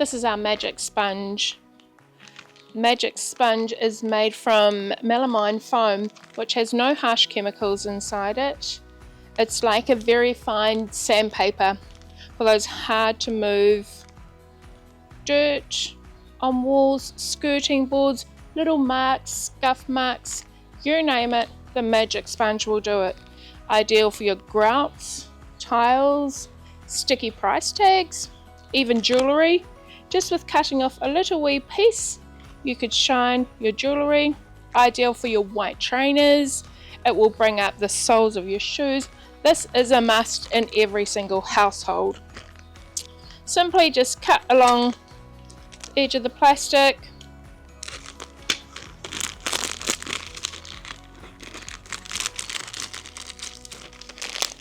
this is our magic sponge. Magic sponge is made from melamine foam, which has no harsh chemicals inside it. It's like a very fine sandpaper for those hard to move dirt on walls, skirting boards, little marks, scuff marks, you name it, the magic sponge will do it. Ideal for your grouts, tiles, sticky price tags, even jewellery. Just with cutting off a little wee piece, you could shine your jewellery. Ideal for your white trainers. It will bring up the soles of your shoes. This is a must in every single household. Simply just cut along the edge of the plastic.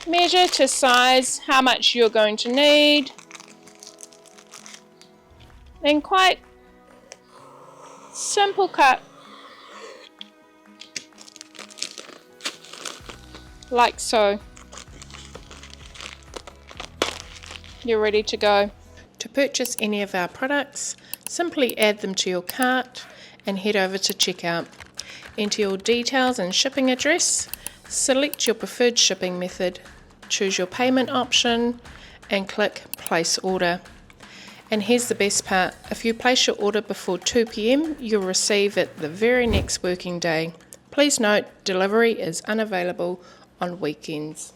Measure to size how much you're going to need. Then quite simple cut. Like so. You're ready to go. To purchase any of our products, simply add them to your cart and head over to checkout. Enter your details and shipping address, select your preferred shipping method, choose your payment option and click place order. And here's the best part, if you place your order before 2 p.m, you'll receive it the very next working day. Please note, delivery is unavailable on weekends.